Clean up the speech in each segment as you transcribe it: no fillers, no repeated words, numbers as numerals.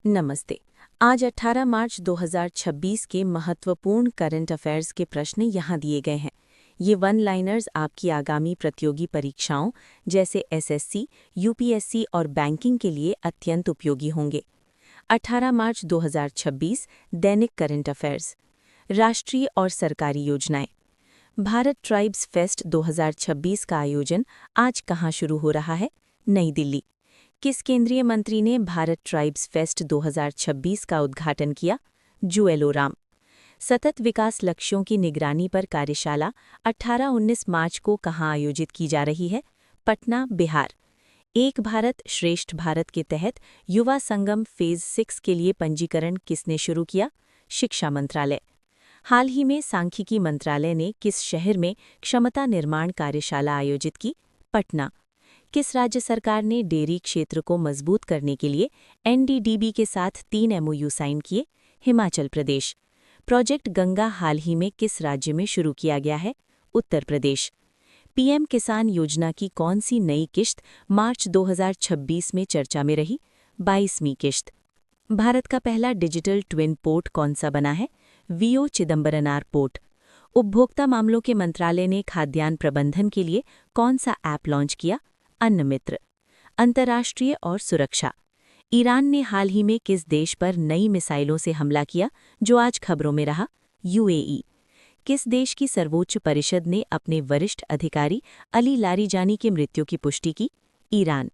नमस्ते। आज 18 मार्च 2026 के महत्वपूर्ण करंट अफेयर्स के प्रश्न यहाँ दिए गए हैं। ये वन लाइनर्स आपकी आगामी प्रतियोगी परीक्षाओं जैसे एसएससी, यूपीएससी और बैंकिंग के लिए अत्यंत उपयोगी होंगे। 18 मार्च 2026 दैनिक करंट अफेयर्स। राष्ट्रीय और सरकारी योजनाएं। भारत ट्राइब्स फेस्ट 2026 का आयोजन आज कहाँ शुरू हो रहा है? नई दिल्ली। किस केंद्रीय मंत्री ने भारत ट्राइब्स फेस्ट 2026 का उद्घाटन किया? जुएल ओराम। सतत विकास लक्ष्यों की निगरानी पर कार्यशाला 18-19 मार्च को कहां आयोजित की जा रही है? पटना, बिहार। एक भारत श्रेष्ठ भारत के तहत युवा संगम फेज 6 के लिए पंजीकरण किसने शुरू किया? शिक्षा मंत्रालय। हाल ही में सांख्यिकी मंत्रालय ने किस शहर में क्षमता निर्माण कार्यशाला आयोजित की? पटना। किस राज्य सरकार ने डेयरी क्षेत्र को मजबूत करने के लिए एनडीडीबी के साथ 3 एमओयू साइन किए? हिमाचल प्रदेश। प्रोजेक्ट गंगा हाल ही में किस राज्य में शुरू किया गया है? उत्तर प्रदेश। पीएम किसान योजना की कौन सी नई किश्त मार्च 2026 में चर्चा में रही? 22वीं किश्त। भारत का पहला डिजिटल ट्विन पोर्ट कौन सा बना है? VO Chidambaranar port. उपभोक्ता मामलों के मंत्रालय ने खाद्यान्न प्रबंधन के लिए कौन सा ऐप लॉन्च किया? अन्न मित्र। अंतर्राष्ट्रीय और सुरक्षा। ईरान ने हाल ही में किस देश पर नई मिसाइलों से हमला किया जो आज खबरों में रहा? यूएई। किस देश की सर्वोच्च परिषद ने अपने वरिष्ठ अधिकारी अली लारीजानी की मृत्यु की पुष्टि की? ईरान।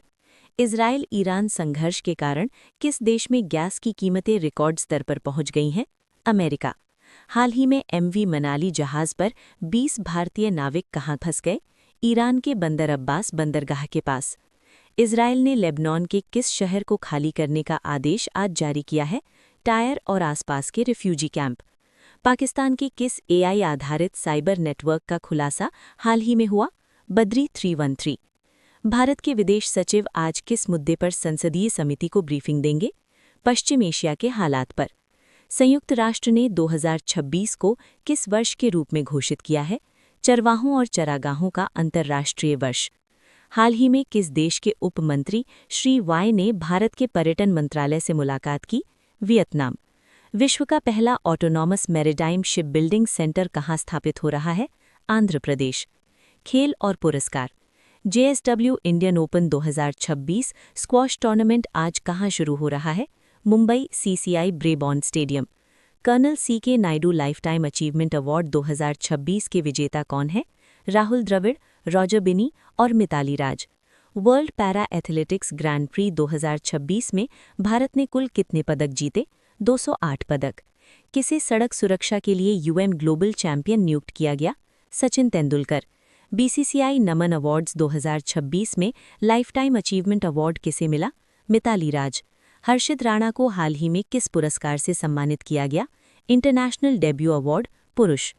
इजरायल ईरान संघर्ष के कारण किस देश में गैस की कीमतें रिकॉर्ड स्तर पर पहुंच गई हैं? अमेरिका। हाल ही में एमवी मनाली जहाज पर 20 भारतीय नाविक कहां फंस गए? ईरान के बंदर अब्बास बंदरगाह के पास। इजरायल ने लेबनान के किस शहर को खाली करने का आदेश आज जारी किया है? टायर और आसपास के रिफ्यूजी कैंप। पाकिस्तान के किस एआई आधारित साइबर नेटवर्क का खुलासा हाल ही में हुआ? बद्री 313। भारत के विदेश सचिव आज किस मुद्दे पर संसदीय समिति को ब्रीफिंग देंगे? पश्चिम एशिया के हालात पर। संयुक्त राष्ट्र ने 2026 को किस वर्ष के रूप में घोषित किया है? चरवाहों और चरागाहों का अंतर्राष्ट्रीय वर्ष। हाल ही में किस देश के उप मंत्री श्री वाई ने भारत के पर्यटन मंत्रालय से मुलाकात की? वियतनाम। विश्व का पहला autonomous maritime ship building centre कहाँ स्थापित हो रहा है? आंध्र प्रदेश। खेल और पुरस्कार। JSW Indian open 2026 squash tournament आज कहाँ शुरू हो रहा है? Mumbai CCI Brabourne stadium. Colonel C K Naidu lifetime achievement award 2026 के विजेता कौन है? राहुल द्रविड़, रॉजर बिनी और Mithali Raj. World Para Athletics Grand Prix 2026 में भारत ने कुल कितने पदक जीते? 208 पदक। किसे सड़क सुरक्षा के लिए यूएन ग्लोबल चैंपियन नियुक्त किया गया? सचिन तेंदुलकर। बीसीसीआई नमन अवार्ड्स 2026 में लाइफटाइम अचीवमेंट अवार्ड किसे मिला? मिताली राज। हर्षित राणा को हाल ही में किस पुरस्कार से सम्मानित किया गया? इंटरनेशनल डेब्यू अवार्ड, पुरुष।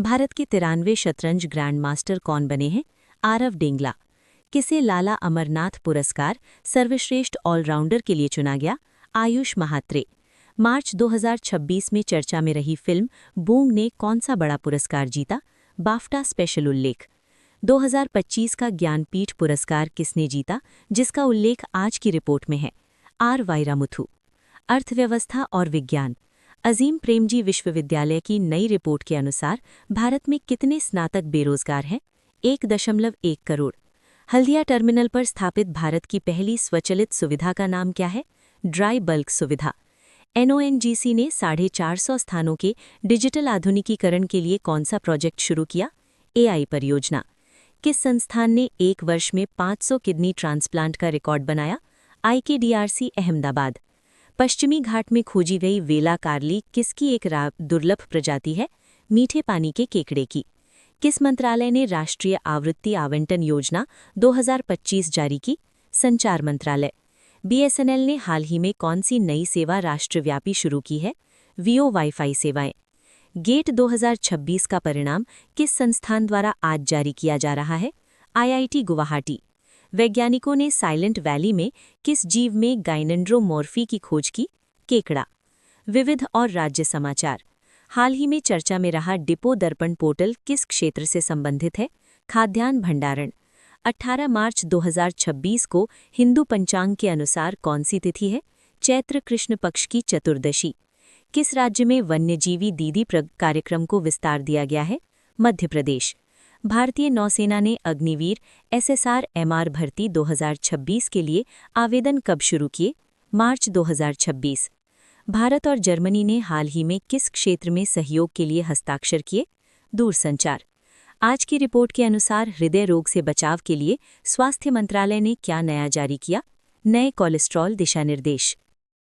भारत के 93वें शतरंज ग्रैंड मास्टर कौन बने हैं? आरव डेंगला। किसे लाला अमरनाथ पुरस्कार सर्वश्रेष्ठ ऑलराउंडर के लिए चुना गया? आयुष महात्रे। मार्च 2026 में चर्चा में रही फिल्म बूम ने कौन सा बड़ा पुरस्कार जीता? बाफ्टा स्पेशल उल्लेख। 2025 का ज्ञानपीठ पुरस्कार किसने जीता, जिसका उल्लेख आज की रिपोर्ट में है? आर वाइरामुथु। अर्थव्यवस्था और विज्ञान। अजीम प्रेमजी विश्वविद्यालय की नई रिपोर्ट के अनुसार भारत में कितने स्नातक बेरोजगार हैं? 1.1 करोड़। हल्दिया टर्मिनल पर स्थापित भारत की पहली स्वचालित सुविधा का नाम क्या है? ड्राई बल्क सुविधा। एनओएनजीसी ने 450 स्थानों के डिजिटल आधुनिकीकरण के लिए कौन सा प्रोजेक्ट शुरू किया? एआई परियोजना। किस संस्थान ने एक वर्ष में 500 किडनी ट्रांसप्लांट का रिकॉर्ड बनाया? आईकेडीआरसी अहमदाबाद। पश्चिमी घाट में खोजी गई वेला कार्ली किसकी एक दुर्लभ प्रजाति है? मीठे पानी के केकड़े की। किस मंत्रालय ने राष्ट्रीय आवृत्ति आवंटन योजना 2025 जारी की? संचार मंत्रालय। बीएसएनएल ने हाल ही में कौन सी नई सेवा राष्ट्रव्यापी शुरू की है? वीओ वाईफाई सेवाएं। गेट 2026 का परिणाम किस संस्थान द्वारा आज जारी किया जा रहा है? आईआईटी गुवाहाटी। वैज्ञानिकों ने साइलेंट वैली में किस जीव में गाइनेंड्रोमॉर्फी की खोज की? केकड़ा। विविध और राज्य समाचार। हाल ही में चर्चा में रहा डिपो दर्पण पोर्टल किस क्षेत्र से संबंधित है? खाद्यान्न भंडारण। 18 मार्च 2026 को हिंदू पंचांग के अनुसार कौन सी तिथि है? चैत्र कृष्ण पक्ष की चतुर्दशी। किस राज्य में वन्यजीवी दीदी कार्यक्रम को विस्तार दिया गया है? मध्य प्रदेश। भारतीय नौसेना ने अग्निवीर SSR-MR भर्ती 2026 के लिए आवेदन कब शुरू किए? मार्च 2026। भारत और जर्मनी ने हाल ही में किस क्षेत्र में सहयोग के लिए हस्ताक्षर किए? दूरसंचार। आज की रिपोर्ट के अनुसार हृदय रोग से बचाव के लिए स्वास्थ्य मंत्रालय ने क्या नया जारी किया? नए कोलेस्ट्रॉल दिशा निर्देश।